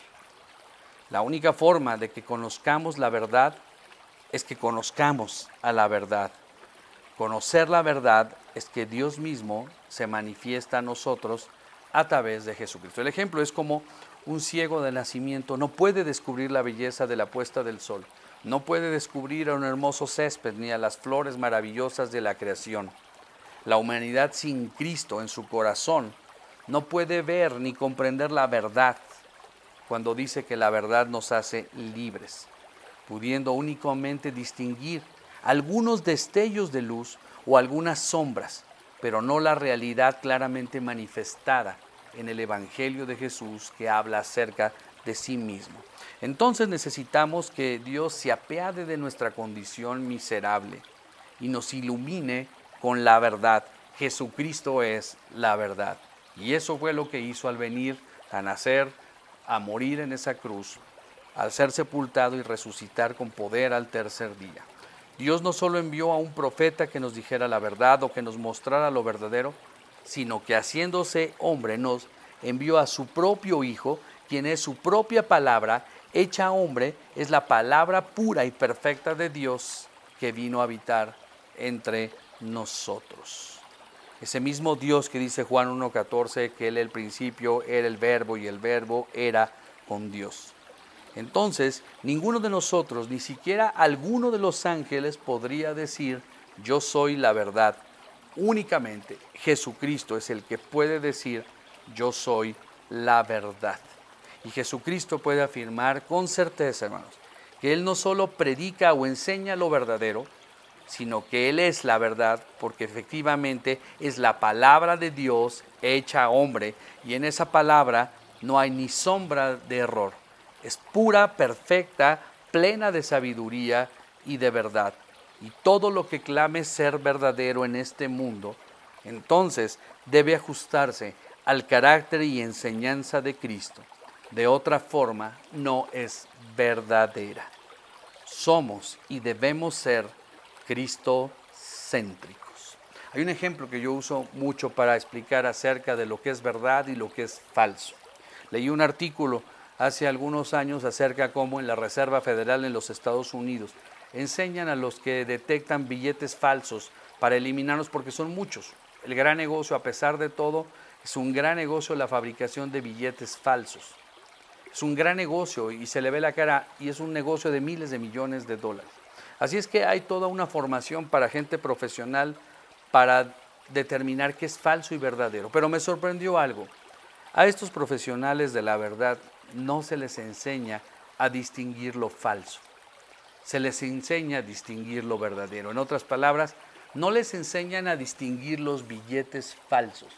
La única forma de que conozcamos la verdad es que conozcamos a la verdad. Conocer la verdad es que Dios mismo se manifiesta a nosotros a través de Jesucristo. El ejemplo es como un ciego de nacimiento no puede descubrir la belleza de la puesta del sol, no puede descubrir a un hermoso césped ni a las flores maravillosas de la creación. La humanidad sin Cristo en su corazón no puede ver ni comprender la verdad, cuando dice que la verdad nos hace libres, pudiendo únicamente distinguir algunos destellos de luz o algunas sombras, pero no la realidad claramente manifestada en el Evangelio de Jesús, que habla acerca de sí mismo. Entonces necesitamos que Dios se apiade de nuestra condición miserable y nos ilumine con la verdad. Jesucristo es la verdad. Y eso fue lo que hizo al venir a nacer, a morir en esa cruz, al ser sepultado y resucitar con poder al tercer día. Dios no solo envió a un profeta que nos dijera la verdad o que nos mostrara lo verdadero, sino que haciéndose hombre nos envió a su propio Hijo, quien es su propia palabra, hecha hombre, es la palabra pura y perfecta de Dios que vino a habitar entre nosotros. Ese mismo Dios que dice Juan 1:14, que Él el principio era el verbo y el verbo era con Dios. Entonces, ninguno de nosotros, ni siquiera alguno de los ángeles podría decir, yo soy la verdad. Únicamente Jesucristo es el que puede decir, yo soy la verdad. Y Jesucristo puede afirmar con certeza, hermanos, que Él no solo predica o enseña lo verdadero, sino que Él es la verdad, porque efectivamente es la palabra de Dios hecha hombre, y en esa palabra no hay ni sombra de error. Es pura, perfecta, plena de sabiduría y de verdad. Y todo lo que clame ser verdadero en este mundo, entonces debe ajustarse al carácter y enseñanza de Cristo. De otra forma, no es verdadera. Somos y debemos ser cristocéntricos. Hay un ejemplo que yo uso mucho para explicar acerca de lo que es verdad y lo que es falso. Leí un artículo hace algunos años acerca de cómo en la Reserva Federal en los Estados Unidos enseñan a los que detectan billetes falsos para eliminarlos porque son muchos. El gran negocio, a pesar de todo, es un gran negocio la fabricación de billetes falsos. Es un gran negocio y se le ve la cara y es un negocio de miles de millones de dólares. Así es que hay toda una formación para gente profesional para determinar qué es falso y verdadero. Pero me sorprendió algo. A estos profesionales de la verdad no se les enseña a distinguir lo falso. Se les enseña a distinguir lo verdadero. En otras palabras, no les enseñan a distinguir los billetes falsos.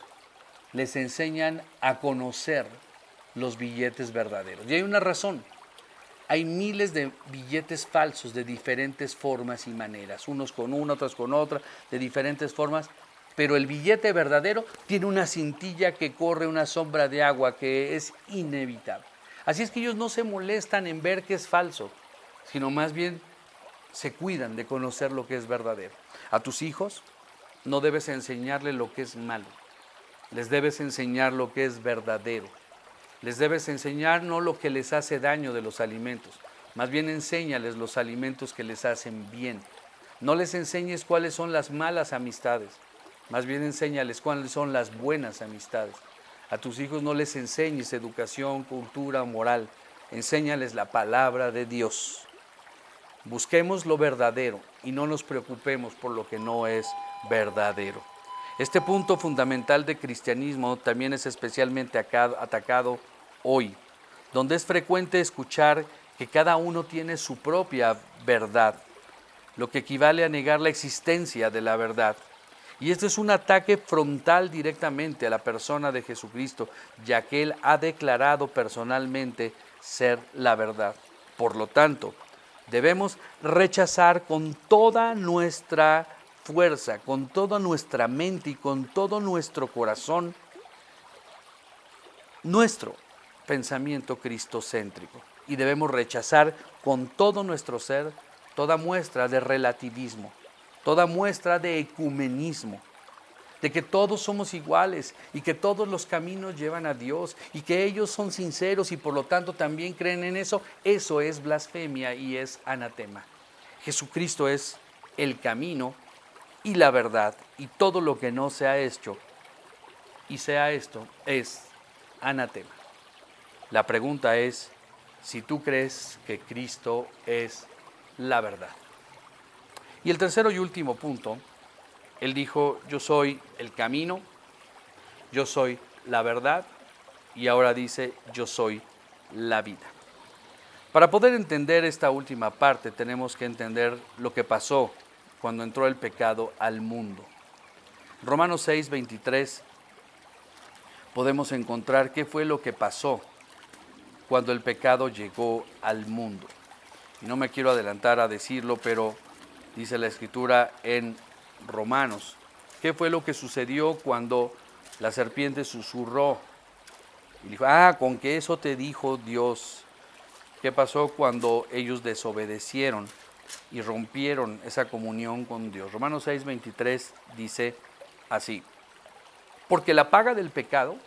Les enseñan a conocer los billetes verdaderos. Y hay una razón. Hay miles de billetes falsos de diferentes formas y maneras, unos con una, otros con otra, de diferentes formas, pero el billete verdadero tiene una cintilla que corre una sombra de agua que es inevitable. Así es que ellos no se molestan en ver que es falso, sino más bien se cuidan de conocer lo que es verdadero. A tus hijos no debes enseñarle lo que es malo, les debes enseñar lo que es verdadero. Les debes enseñar no lo que les hace daño de los alimentos, más bien enséñales los alimentos que les hacen bien. No les enseñes cuáles son las malas amistades, más bien enséñales cuáles son las buenas amistades. A tus hijos no les enseñes educación, cultura, moral, enséñales la palabra de Dios. Busquemos lo verdadero y no nos preocupemos por lo que no es verdadero. Este punto fundamental del cristianismo también es especialmente atacado hoy, donde es frecuente escuchar que cada uno tiene su propia verdad, lo que equivale a negar la existencia de la verdad. Y este es un ataque frontal directamente a la persona de Jesucristo, ya que Él ha declarado personalmente ser la verdad. Por lo tanto, debemos rechazar con toda nuestra fuerza, con toda nuestra mente y con todo nuestro corazón, nuestro pensamiento cristocéntrico. Y debemos rechazar con todo nuestro ser toda muestra de relativismo, toda muestra de ecumenismo, de que todos somos iguales y que todos los caminos llevan a Dios y que ellos son sinceros y por lo tanto también creen en eso. Eso es blasfemia y es anatema. Jesucristo es el camino y la verdad, y todo lo que no se ha hecho y sea esto es anatema. La pregunta es si tú crees que Cristo es la verdad. Y el tercero y último punto, Él dijo, yo soy el camino, yo soy la verdad, y ahora dice, yo soy la vida. Para poder entender esta última parte, tenemos que entender lo que pasó cuando entró el pecado al mundo. Romanos 6:23 podemos encontrar qué fue lo que pasó cuando el pecado llegó al mundo. Y no me quiero adelantar a decirlo, pero dice la Escritura en Romanos, ¿qué fue lo que sucedió cuando la serpiente susurró? Y dijo, con que eso te dijo Dios. ¿Qué pasó cuando ellos desobedecieron y rompieron esa comunión con Dios? Romanos 6:23 dice así, porque la paga del pecado,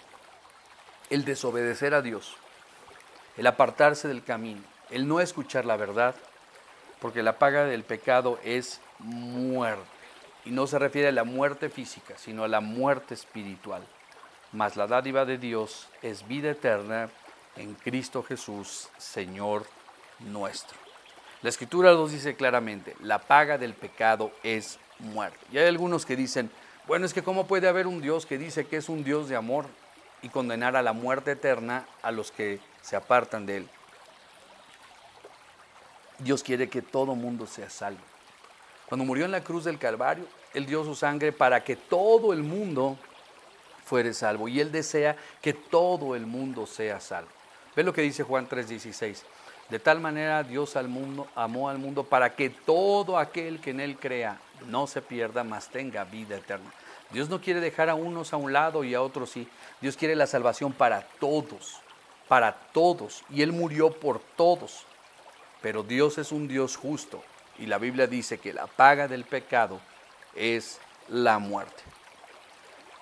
el desobedecer a Dios, el apartarse del camino, el no escuchar la verdad, porque la paga del pecado es muerte. Y no se refiere a la muerte física, sino a la muerte espiritual. Mas la dádiva de Dios es vida eterna en Cristo Jesús, Señor nuestro. La Escritura nos dice claramente, la paga del pecado es muerte. Y hay algunos que dicen, bueno, es que ¿cómo puede haber un Dios que dice que es un Dios de amor y condenar a la muerte eterna a los que se apartan de Él? Dios quiere que todo mundo sea salvo. Cuando murió en la cruz del Calvario, Él dio su sangre para que todo el mundo fuere salvo. Y Él desea que todo el mundo sea salvo. Ve lo que dice Juan 3:16. De tal manera Dios amó al mundo para que todo aquel que en Él crea no se pierda, mas tenga vida eterna. Dios no quiere dejar a unos a un lado y a otros sí. Dios quiere la salvación para todos, para todos. Y Él murió por todos. Pero Dios es un Dios justo. Y la Biblia dice que la paga del pecado es la muerte.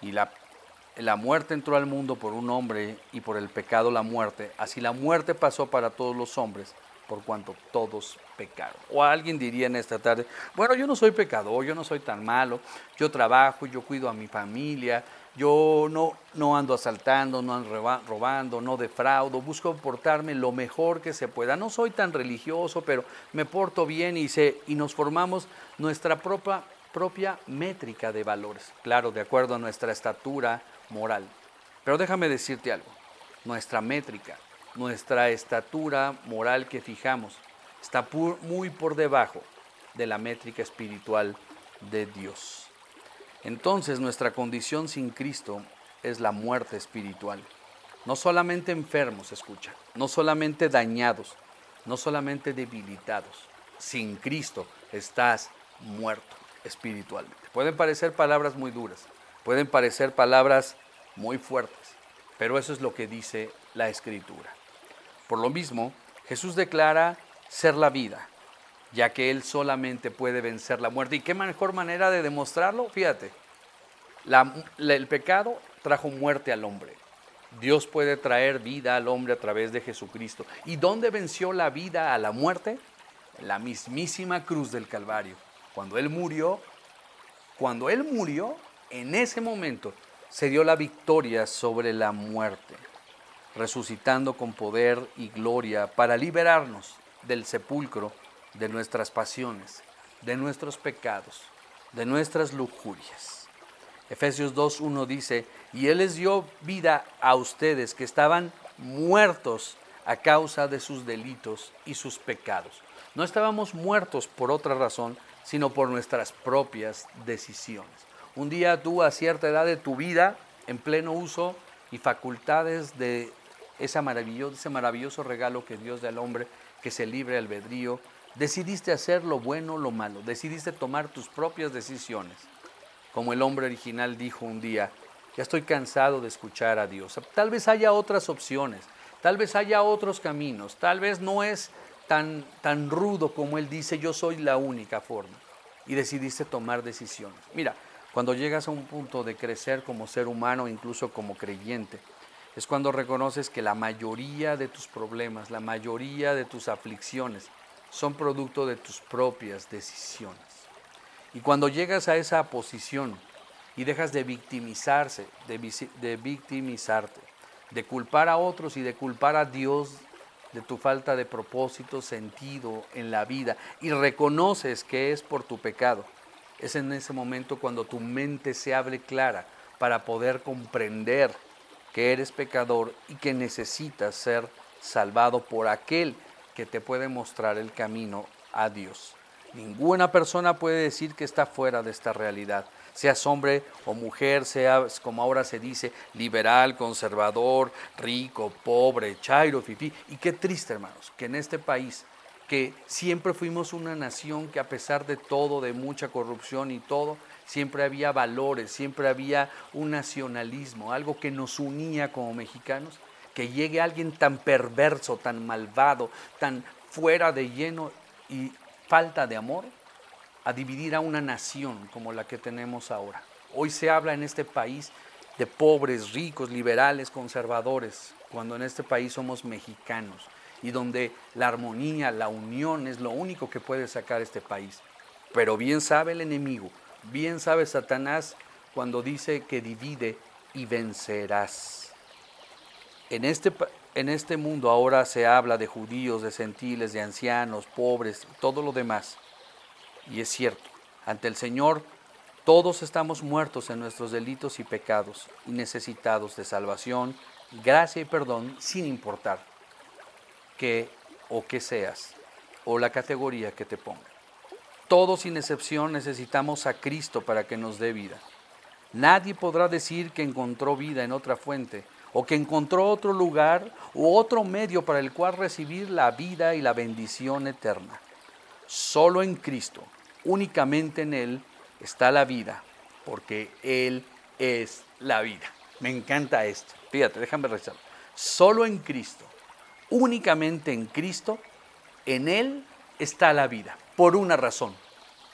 Y la muerte entró al mundo por un hombre y por el pecado la muerte. Así la muerte pasó para todos los hombres por cuanto todos pecaron. O alguien diría en esta tarde, bueno, yo no soy pecador, yo no soy tan malo, yo trabajo, yo cuido a mi familia, yo no ando asaltando, no ando robando, no defraudo, busco portarme lo mejor que se pueda. No soy tan religioso, pero me porto bien y nos formamos nuestra propia métrica de valores, claro, de acuerdo a nuestra estatura moral. Pero déjame decirte algo, nuestra métrica, nuestra estatura moral que fijamos está muy por debajo de la métrica espiritual de Dios. Entonces nuestra condición sin Cristo es la muerte espiritual. No solamente enfermos, escucha, no solamente dañados, no solamente debilitados. Sin Cristo estás muerto espiritualmente. Pueden parecer palabras muy duras, pueden parecer palabras muy fuertes, pero eso es lo que dice la Escritura. Por lo mismo, Jesús declara ser la vida, ya que Él solamente puede vencer la muerte. ¿Y qué mejor manera de demostrarlo? Fíjate, el pecado trajo muerte al hombre. Dios puede traer vida al hombre a través de Jesucristo. ¿Y dónde venció la vida a la muerte? En la mismísima cruz del Calvario. Cuando Él murió, en ese momento se dio la victoria sobre la muerte, resucitando con poder y gloria para liberarnos del sepulcro de nuestras pasiones, de nuestros pecados, de nuestras lujurias. Efesios 2:1 dice, y Él les dio vida a ustedes que estaban muertos a causa de sus delitos y sus pecados. No estábamos muertos por otra razón, sino por nuestras propias decisiones. Un día tú, a cierta edad de tu vida, en pleno uso y facultades de ese maravilloso regalo que Dios da al hombre, que se libre albedrío, decidiste hacer lo bueno o lo malo, decidiste tomar tus propias decisiones. Como el hombre original dijo un día, ya estoy cansado de escuchar a Dios. Tal vez haya otras opciones, tal vez haya otros caminos, tal vez no es tan rudo como Él dice, yo soy la única forma. Y decidiste tomar decisiones. Mira, cuando llegas a un punto de crecer como ser humano, incluso como creyente, es cuando reconoces que la mayoría de tus problemas, la mayoría de tus aflicciones son producto de tus propias decisiones. Y cuando llegas a esa posición y dejas de victimizarte, de culpar a otros y de culpar a Dios de tu falta de propósito, sentido en la vida, y reconoces que es por tu pecado, es en ese momento cuando tu mente se abre clara para poder comprender que eres pecador y que necesitas ser salvado por aquel que te puede mostrar el camino a Dios. Ninguna persona puede decir que está fuera de esta realidad. seas hombre o mujer, seas, como ahora se dice, liberal, conservador, rico, pobre, chairo, fifí. Y qué triste, hermanos, que en este país, que siempre fuimos una nación que a pesar de todo, de mucha corrupción y todo, siempre había valores, siempre había un nacionalismo, algo que nos unía como mexicanos, que llegue alguien tan perverso, tan malvado, tan fuera de lleno y falta de amor, a dividir a una nación como la que tenemos ahora. Hoy se habla en este país de pobres, ricos, liberales, conservadores, cuando en este país somos mexicanos y donde la armonía, la unión es lo único que puede sacar este país. Pero bien sabe el enemigo, bien sabe Satanás cuando dice que divide y vencerás. En este mundo ahora se habla de judíos, de gentiles, de ancianos, pobres, todo lo demás. Y es cierto, ante el Señor todos estamos muertos en nuestros delitos y pecados y necesitados de salvación, gracia y perdón, sin importar qué o qué seas o la categoría que te ponga. Todos sin excepción necesitamos a Cristo para que nos dé vida. Nadie podrá decir que encontró vida en otra fuente o que encontró otro lugar u otro medio para el cual recibir la vida y la bendición eterna. Solo en Cristo, únicamente en Él, está la vida, porque Él es la vida. Me encanta esto. Fíjate, déjame rezar. Solo en Cristo, únicamente en Cristo, en Él está la vida, por una razón,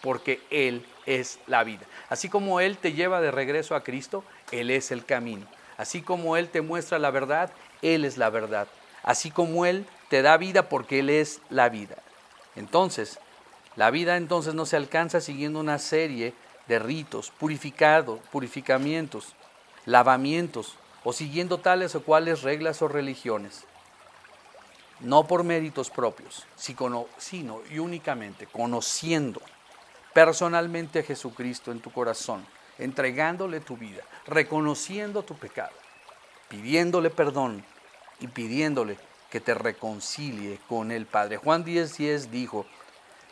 porque Él es la vida. Así como Él te lleva de regreso a Cristo, Él es el camino. Así como Él te muestra la verdad, Él es la verdad. Así como Él te da vida porque Él es la vida. Entonces, la vida entonces no se alcanza siguiendo una serie de ritos, purificamientos, lavamientos o siguiendo tales o cuales reglas o religiones. No por méritos propios, sino y únicamente conociendo personalmente a Jesucristo en tu corazón, entregándole tu vida, reconociendo tu pecado, pidiéndole perdón y pidiéndole que te reconcilie con el Padre. Juan 10:10 dijo: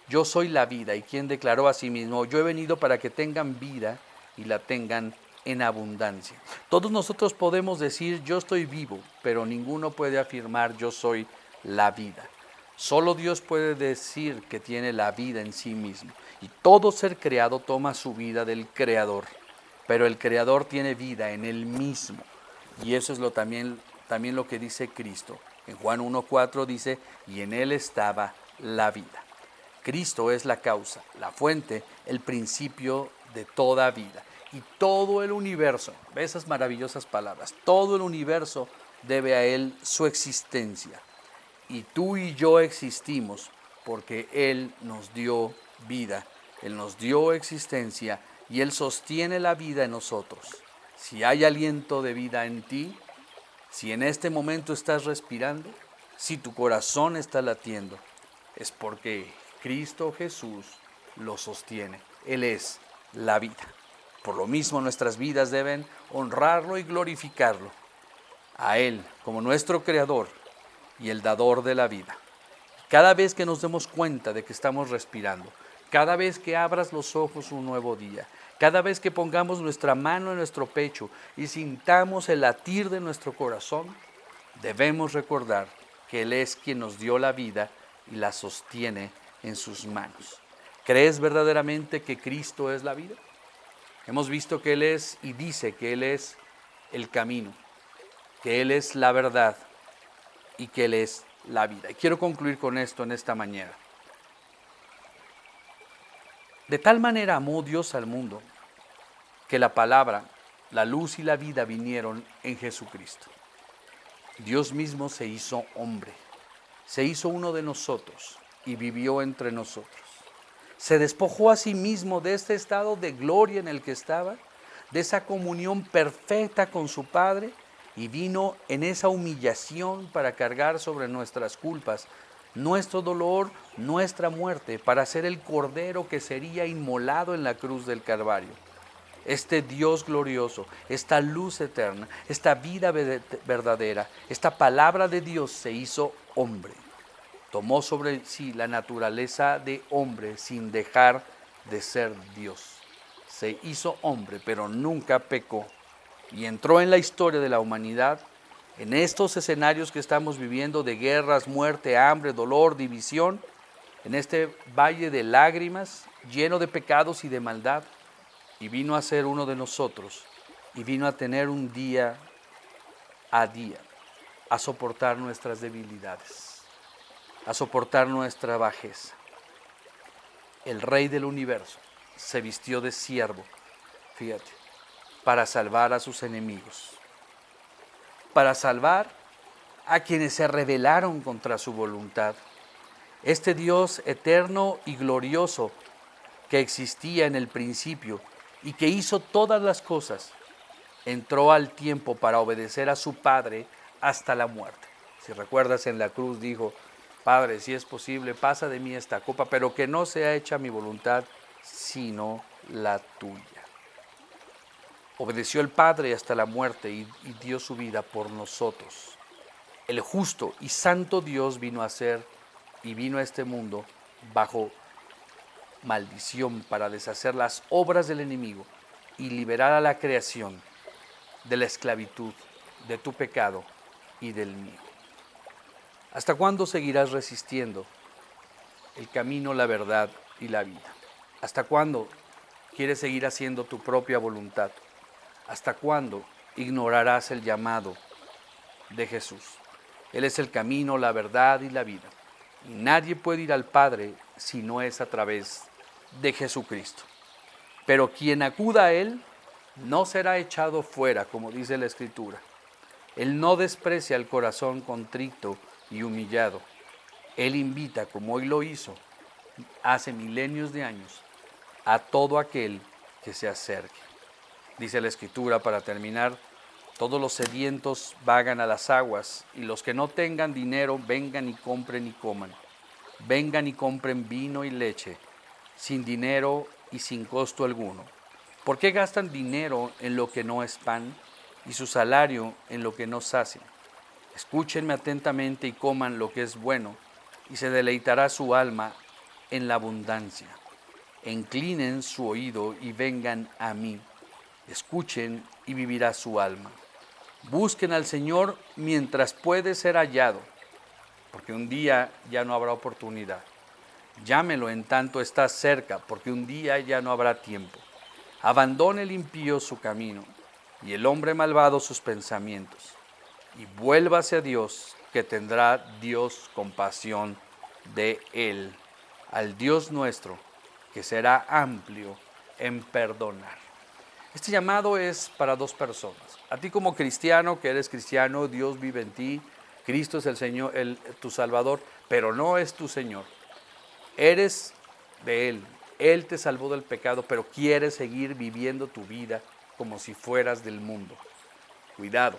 yo soy la vida, y quien declaró a sí mismo: yo he venido para que tengan vida y la tengan en abundancia. Todos nosotros podemos decir yo estoy vivo, pero ninguno puede afirmar yo soy la vida. Solo Dios puede decir que tiene la vida en sí mismo. Y todo ser creado toma su vida del Creador, pero el Creador tiene vida en Él mismo. Y eso es también lo que dice Cristo. En Juan 1:4 dice: y en Él estaba la vida. Cristo es la causa, la fuente, el principio de toda vida. Y todo el universo, ve esas maravillosas palabras, todo el universo debe a Él su existencia. Y tú y yo existimos porque Él nos dio vida, Él nos dio existencia y Él sostiene la vida en nosotros. Si hay aliento de vida en ti, si en este momento estás respirando, si tu corazón está latiendo, es porque Cristo Jesús lo sostiene. Él es la vida. Por lo mismo nuestras vidas deben honrarlo y glorificarlo a Él como nuestro Creador y el dador de la vida. Cada vez que nos demos cuenta de que estamos respirando, cada vez que abras los ojos un nuevo día, cada vez que pongamos nuestra mano en nuestro pecho y sintamos el latir de nuestro corazón, debemos recordar que Él es quien nos dio la vida y la sostiene en sus manos. ¿Crees verdaderamente que Cristo es la vida? Hemos visto que Él es y dice que Él es el camino, que Él es la verdad y que Él es la vida. Y quiero concluir con esto en esta mañana. De tal manera amó Dios al mundo que la palabra, la luz y la vida vinieron en Jesucristo. Dios mismo se hizo hombre, se hizo uno de nosotros y vivió entre nosotros. Se despojó a sí mismo de este estado de gloria en el que estaba, de esa comunión perfecta con su Padre, y vino en esa humillación para cargar sobre nuestras culpas, nuestro dolor, nuestra muerte, para ser el Cordero que sería inmolado en la cruz del Calvario. Este Dios glorioso, esta luz eterna, esta vida verdadera, esta palabra de Dios se hizo hombre. Tomó sobre sí la naturaleza de hombre sin dejar de ser Dios. se hizo hombre, pero nunca pecó, y entró en la historia de la humanidad, en estos escenarios que estamos viviendo de guerras, muerte, hambre, dolor, división, en este valle de lágrimas, lleno de pecados y de maldad, y vino a ser uno de nosotros, y vino a tener un día a día, a soportar nuestras debilidades, a soportar nuestra bajeza. El Rey del universo se vistió de siervo, fíjate, para salvar a sus enemigos, para salvar a quienes se rebelaron contra su voluntad. Este Dios eterno y glorioso que existía en el principio y que hizo todas las cosas, entró al tiempo para obedecer a su Padre hasta la muerte. Si recuerdas, en la cruz dijo: Padre, si es posible, pasa de mí esta copa, pero que no sea hecha mi voluntad, sino la tuya. Obedeció el Padre hasta la muerte y dio su vida por nosotros. El justo y santo Dios vino a ser y vino a este mundo bajo maldición para deshacer las obras del enemigo y liberar a la creación de la esclavitud, de tu pecado y del mío. ¿Hasta cuándo seguirás resistiendo el camino, la verdad y la vida? ¿Hasta cuándo quieres seguir haciendo tu propia voluntad? ¿Hasta cuándo ignorarás el llamado de Jesús? Él es el camino, la verdad y la vida. Y nadie puede ir al Padre si no es a través de Jesucristo. Pero quien acuda a Él no será echado fuera, como dice la Escritura. Él no desprecia el corazón contrito y humillado. Él invita, como hoy lo hizo, hace milenios de años, a todo aquel que se acerque. Dice la Escritura, para terminar: todos los sedientos vagan a las aguas, y los que no tengan dinero vengan y compren y coman. Vengan y compren vino y leche, sin dinero y sin costo alguno. ¿Por qué gastan dinero en lo que no es pan y su salario en lo que no sacia? Escúchenme atentamente y coman lo que es bueno, y se deleitará su alma en la abundancia. Inclinen su oído y vengan a mí. Escuchen y vivirá su alma. Busquen al Señor mientras puede ser hallado, porque un día ya no habrá oportunidad. Llámelo en tanto está cerca, porque un día ya no habrá tiempo. Abandone el impío su camino, y el hombre malvado sus pensamientos, y vuélvase a Dios, que tendrá Dios compasión de él, al Dios nuestro, que será amplio en perdonar. Este llamado es para dos personas. A ti como cristiano, que eres cristiano, Dios vive en ti, Cristo es el Señor, tu Salvador, pero no es tu Señor. Eres de Él, Él te salvó del pecado, pero quieres seguir viviendo tu vida como si fueras del mundo. Cuidado,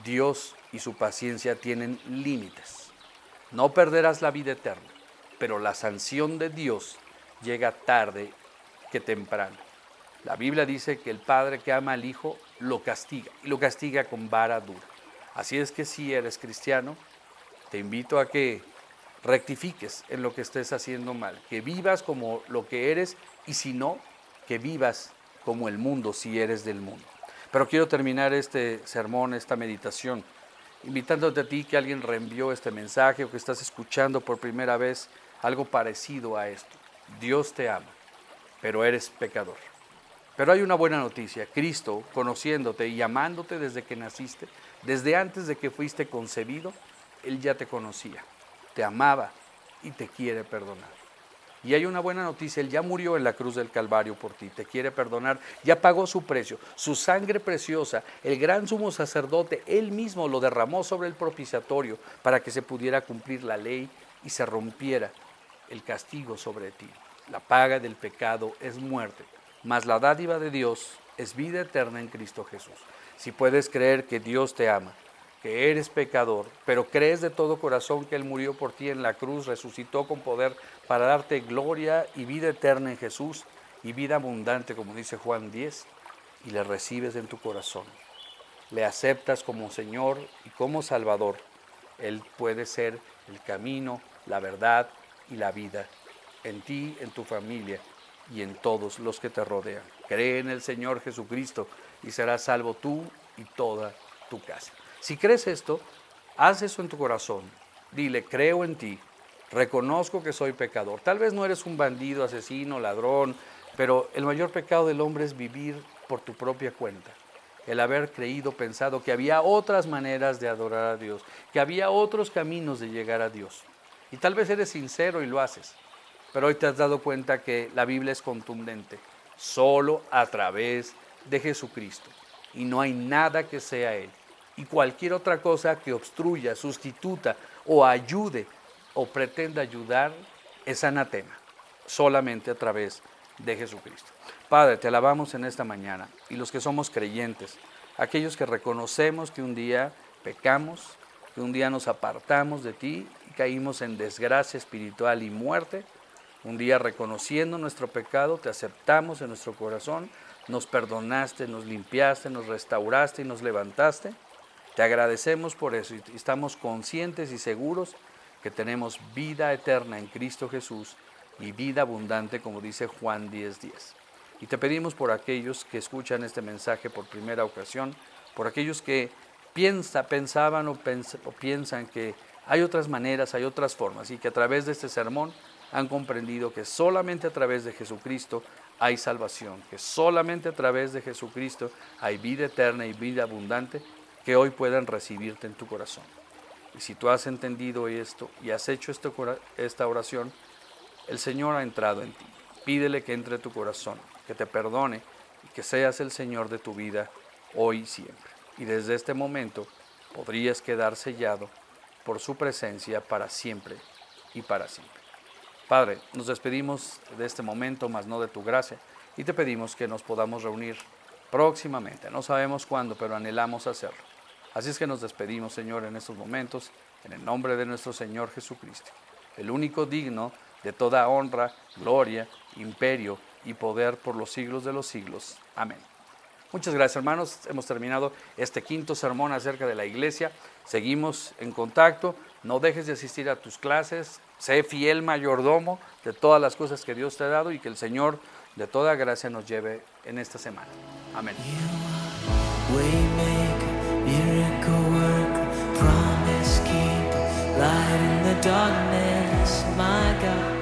Dios y su paciencia tienen límites. No perderás la vida eterna, pero la sanción de Dios llega tarde que temprano. La Biblia dice que el padre que ama al hijo lo castiga, y lo castiga con vara dura. Así es que si eres cristiano, te invito a que rectifiques en lo que estés haciendo mal, que vivas como lo que eres, y si no, que vivas como el mundo si eres del mundo. Pero quiero terminar este sermón, esta meditación, invitándote a ti, que alguien reenvió este mensaje o que estás escuchando por primera vez algo parecido a esto. Dios te ama, pero eres pecador. Pero hay una buena noticia: Cristo, conociéndote y amándote desde que naciste, desde antes de que fuiste concebido, Él ya te conocía, te amaba y te quiere perdonar. Y hay una buena noticia: Él ya murió en la cruz del Calvario por ti, te quiere perdonar, ya pagó su precio, su sangre preciosa, el gran sumo sacerdote, Él mismo lo derramó sobre el propiciatorio para que se pudiera cumplir la ley y se rompiera el castigo sobre ti. La paga del pecado es muerte, mas la dádiva de Dios es vida eterna en Cristo Jesús. Si puedes creer que Dios te ama, que eres pecador, pero crees de todo corazón que Él murió por ti en la cruz, resucitó con poder para darte gloria y vida eterna en Jesús y vida abundante, como dice Juan 10, y le recibes en tu corazón, le aceptas como Señor y como Salvador, Él puede ser el camino, la verdad y la vida en ti, en tu familia y en todos los que te rodean. Cree en el Señor Jesucristo y serás salvo tú y toda tu casa. Si crees esto, haz eso en tu corazón. Dile, creo en ti, reconozco que soy pecador. Tal vez no eres un bandido, asesino, ladrón, pero el mayor pecado del hombre es vivir por tu propia cuenta. El haber creído, pensado que había otras maneras de adorar a Dios, que había otros caminos de llegar a Dios. Y tal vez eres sincero y lo haces, pero hoy te has dado cuenta que la Biblia es contundente, solo a través de Jesucristo. Y no hay nada que sea Él. Y cualquier otra cosa que obstruya, sustituta o ayude o pretenda ayudar es anatema, solamente a través de Jesucristo. Padre, te alabamos en esta mañana, y los que somos creyentes, aquellos que reconocemos que un día pecamos, que un día nos apartamos de ti y caímos en desgracia espiritual y muerte, un día reconociendo nuestro pecado, te aceptamos en nuestro corazón, nos perdonaste, nos limpiaste, nos restauraste y nos levantaste. Te agradecemos por eso y estamos conscientes y seguros que tenemos vida eterna en Cristo Jesús y vida abundante, como dice Juan 10:10. Y te pedimos por aquellos que escuchan este mensaje por primera ocasión, por aquellos que pensaban o piensan que hay otras maneras, hay otras formas, y que a través de este sermón han comprendido que solamente a través de Jesucristo hay salvación, que solamente a través de Jesucristo hay vida eterna y vida abundante, que hoy puedan recibirte en tu corazón. Y si tú has entendido esto y has hecho esta oración, el Señor ha entrado en ti. Pídele que entre a tu corazón, que te perdone y que seas el Señor de tu vida hoy y siempre. Y desde este momento podrías quedar sellado por su presencia para siempre y para siempre. Padre, nos despedimos de este momento, mas no de tu gracia, y te pedimos que nos podamos reunir próximamente. No sabemos cuándo, pero anhelamos hacerlo. Así es que nos despedimos, Señor, en estos momentos, en el nombre de nuestro Señor Jesucristo, el único digno de toda honra, gloria, imperio y poder por los siglos de los siglos. Amén. Muchas gracias, hermanos. Hemos terminado este quinto sermón acerca de la iglesia. Seguimos en contacto. No dejes de asistir a tus clases. Sé fiel mayordomo de todas las cosas que Dios te ha dado y que el Señor de toda gracia nos lleve en esta semana. Amén. Waymaker, miracle worker, promise keeper, light in the darkness, my God.